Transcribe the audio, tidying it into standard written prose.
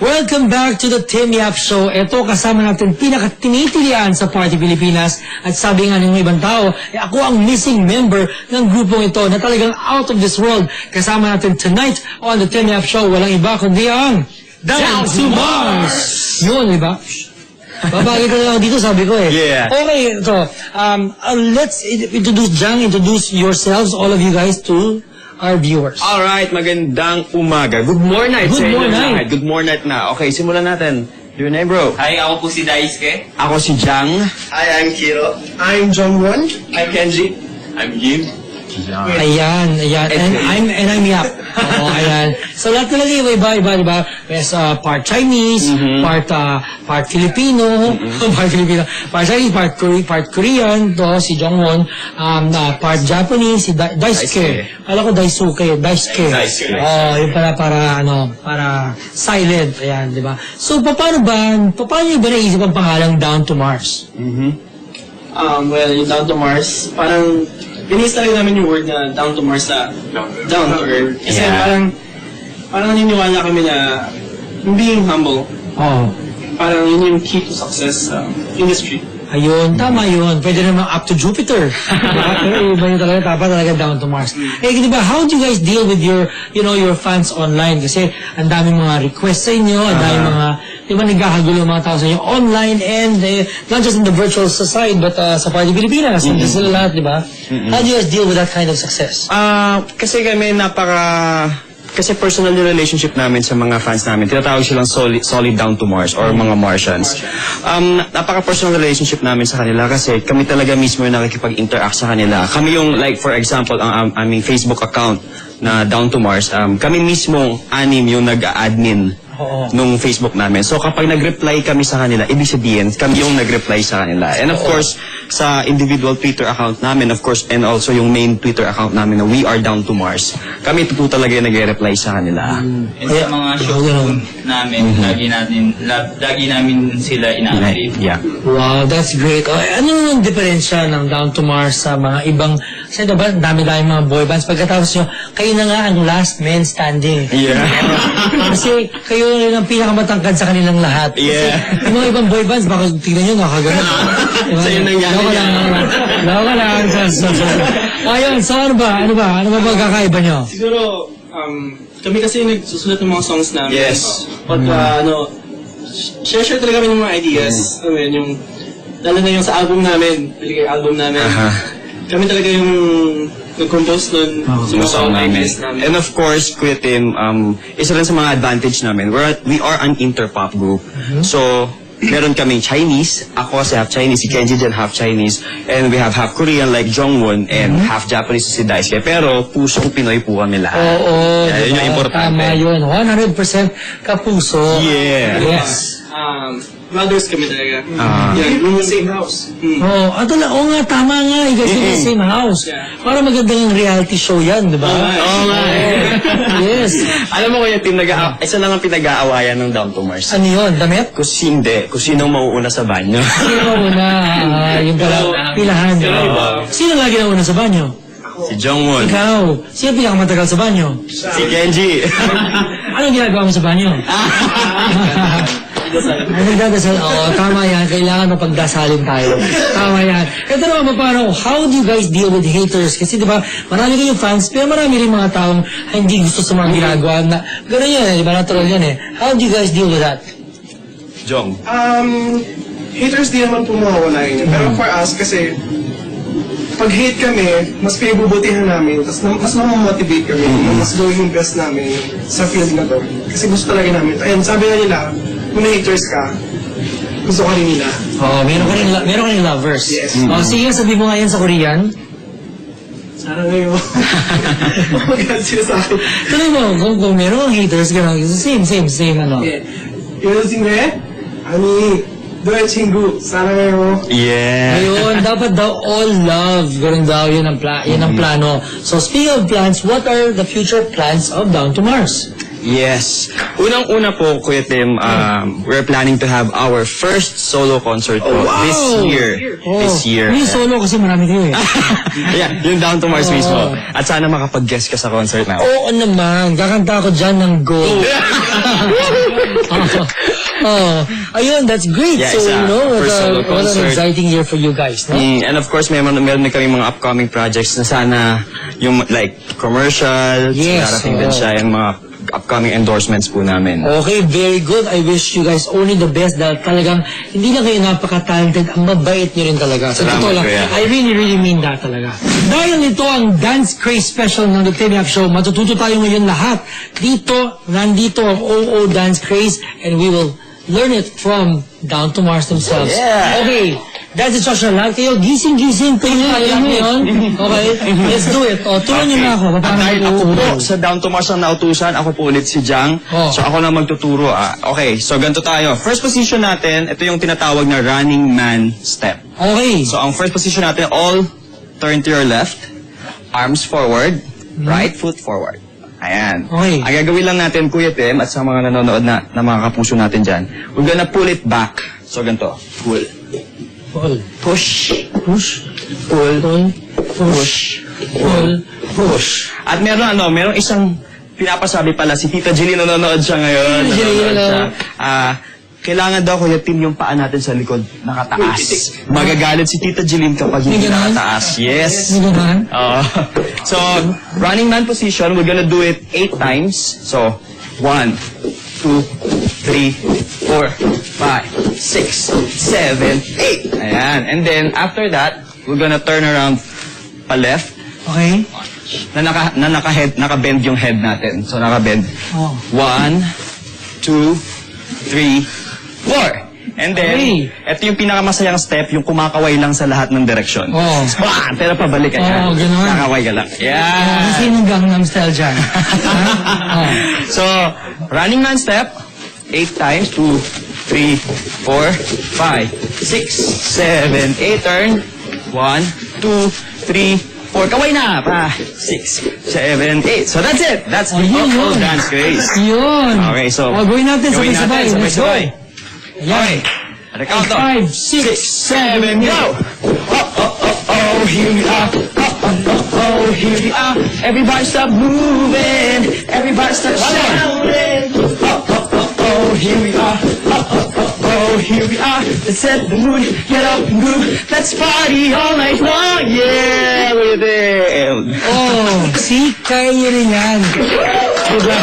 Welcome back to the Tim Yap Show. Ito kasama natin pinakatinitilian sa Party Pilipinas. At sabi nga ng ibang tao, ako ang missing member ng grupong ito na talagang out of this world. Kasama natin tonight on the Tim Yap Show. Walang iba kundi ang Down to Mars! Yun, di ba? Babagay ka na lang dito, sabi ko eh. Yeah. Okay, so, let's introduce yourselves, all of you guys, to our viewers. Alright, magandang umaga. Good morning Good sa inyo morning. lahat. Good morning na. Okay, simulan natin. Your name, bro? Hi, ako po si Daisuke. Ako si Jang. Hi, I'm Kiro. I'm Jongwon. I'm Kenji. I'm Jim. Ayan. And I'm Yap. Oo, ayan. So, lahat talaga iba-iba, di ba? Yes, part Chinese, part Filipino, part Chinese, part Korean, to, si Jongwon, part Japanese, si Daisuke. Alam ko Daisuke. Daisuke. Yung para silent, ayan, di ba? So, paano nyo ba naisip ang pangalang Down to Mars? Well, yung Down to Mars, parang binis talaga namin yung word na Down to Mars na Down to Earth. Kasi Yeah. parang naniniwala kami na being humble, Oo. parang yun yung key to success sa industry. Ayun, tama yun. Pwede naman up to Jupiter. Diba? Pero iba yun talaga, dapat talaga down to Mars. Eh, di ba, how do you guys deal with your fans online? Kasi ang daming mga requests sa inyo, ang daming mga, di ba, nagkakagulo mga tao sa inyo online and not just in the virtual side, but sa Party Pilipinas. Hindi sila lahat, di ba? How do you guys deal with that kind of success? Kasi kami kasi personal yung relationship namin sa mga fans namin. Tinatawag silang solid Down to Mars or mga Martians. Napaka-personal relationship namin sa kanila kasi kami talaga mismo yung nakikipag-interact sa kanila. Kami yung, like for example, ang aming Facebook account na Down to Mars, kami mismo anim yung nag-admin nung Facebook namin. So kapag nag-reply kami sa kanila, ibig sabihin, kami yung nag-reply sa kanila. And of course, sa individual Twitter account namin, of course, and also yung main Twitter account namin na We Are Down to Mars, kami po talaga yung nag-reply sa kanila. And sa mga show namin, lagi namin sila ina-update. Yeah. Wow, that's great. Ano yung diferensya ng Down to Mars sa mga ibang, kasi diba, dami-dami mga boy bands. Pagkatapos nyo, kayo na nga ang last man standing. Yeah. Kasi kayo rin ang pinakamatangkad sa kanilang lahat. Kasi Yeah. yung mga ibang boy bands, baka tignan nyo, nakagano'n. Diba? Sa'yo nangyari Loko lang. Ayun, so ano ba? Ano ba magkakaiba nyo? Siguro, kami kasi nagsusulat ng mga songs namin. Yes. Share talaga kami ng mga ideas. Yung, lalo na yung sa album namin, kami talaga yung nag-compose nun sa mga Song namin. ideas namin. And of course, Kuya Tim, isa rin sa mga advantage namin, we are an interpop group. So, meron kaming Chinese, ako kasi half Chinese, si Kenji dyan half Chinese, and we have half Korean like Jongwon, and half Japanese si Daisuke. Pero pusong Pinoy po kami lahat. Oo, Yun yung importante. Tama yun. 100% kapuso. Yeah. Yes. Brothers kami talaga. In the same house. Oo, nga, tama nga. You guys in the same house. Yeah. Para magandang reality show yan, di ba? Oo nga eh. Yes. Alam mo Kuya Tim, isa lang ang pinag-aawayan ng Down to Mars. Ano yun? Damit? Kung sinong mauuna sa banyo. Sino mauna? Yung pala, pilahan. Sino lagi na una sa banyo? Si Jongwon. Ikaw. Sino pinakamatagal sa banyo? Si Kenji. Anong ginagawa mo sa banyo? Nagdadasal. Oo, tama yan. Kailangan mapagdasalin tayo. Tama yan. Ito naman, paano, how do you guys deal with haters? Kasi di ba, marami kayong fans, pero marami rin mga taong hindi gusto sa mga ginagawa. Ganun yan, di ba? Natural yan eh. How do you guys deal with that? Jong. Haters di naman po mawawala yun. Pero for us, kasi pag hate kami, mas pinabubutihan namin, tapos mas mamamotivate kami, na mas gawin yung best namin sa field na to. Kasi gusto talaga namin ito. And sabi na nila, kung haters ka, gusto ka rin nila. Oo, meron ka rin lovers. Yes. Sige, sabi mo nga yan sa Korean. Sana ngayon. Oh my God, sila sa akin. Tuloy mo, kung meron kang haters, gano'n, same, ano. Yun sing Ani, doon chingu. Sana ngayon. Yeah. Ayun, dapat daw all love. Ganun daw, yun ang plano. So speaking of plans, what are the future plans of Down to Mars? Yes. Unang-una po, Kuya Tim, we're planning to have our first solo concert po this year. This year. Hindi solo kasi marami kayo eh. Yeah, yung Down to Mars mismo. At sana makapag-guest ka sa concert na. Oo naman, kakanta ako dyan ng Go. Ayun, that's great. Yeah, so, it's a you know, first solo what an concert. exciting year for you guys, no? And of course, meron na kami mga upcoming projects na sana yung like commercial, Yes, darating din siya, yung mga upcoming endorsements po namin. Okay, very good. I wish you guys only the best dahil talagang hindi na kayo napaka-talented, ang mabait nyo rin talaga. Sa Salamat, totoo lang, Kuya. I really mean that talaga. Dahil ito ang Dance Craze Special ng The TVF Show, matututo tayo ngayon lahat. Nandito ang OO Dance Craze and we will learn it from Down to Mars themselves. Yeah. Okay, that's it, social lahat. Kayo, gising-gising. Kayo tayo ngayon. Okay, let's do it. O, turuan nyo na ako. At Paano dahil ako mag-uuro? po sa Down to Mars ang nautusan, ako po ulit si Jang. Oh. So ako na magtuturo. Okay, so ganito tayo. First position natin, ito yung tinatawag na running man step. Okay. So ang first position natin, all turn to your left, arms forward, right foot forward. Ayan. Okay. Ang gagawin lang natin, Kuya Tim, at sa mga nanonood na mga kapuso natin dyan, we're gonna pull it back. So ganito, pull, Pull. push, Push. pull, Pull. push, Pull. push. At merong isang pinapasabi pala, si Tita Jeline nanonood siya ngayon. Tita Jeline, Nanonood hello. siya. Kailangan daw, Kuya Tim, yung paa natin sa likod nakataas. Magagalit si Tita Jeline kapag hindi May ganun? nakataas. Yes. Hindi naman. So, running man position, we're gonna do it 8 times. So, 1, 2, 3, 4, 5, 6, 7, 8. Ayan. And then, after that, we're gonna turn around pa left Okay. naka-bend yung head natin. So, naka-bend. Oh. 1, 2, 3, 4. And then, Okay. ito yung pinakamasayang step, yung kumakaway lang sa lahat ng direksyon. Oh. Bam! Pero pabalik ka yan. Oh, ganun. Nakaway ka lang. Kasi Yeah. yung Gangnam Style dyan. So, running man step, 8 times, 2, 3, 4, 5, 6, 7, 8, turn, 1, 2, 3, 4, kaway na, 6, 7, 8. So that's it. That's the yun, OO yun. Dance Craze. Yun. Okay, so, Gawin natin gawin sabay-sabay. natin, Let's go. sabay-sabay. Ayan. Okay. At the count of 5, 6, 7, go! Oh, here we are. Oh, here we are. Everybody stop moving. Everybody stop shouting. Oh, here we are. Oh, here we are. Let's set the mood. Get up and move. Let's party all night long. Yeah, with it. Oh, see, kaya rin yan. Diba?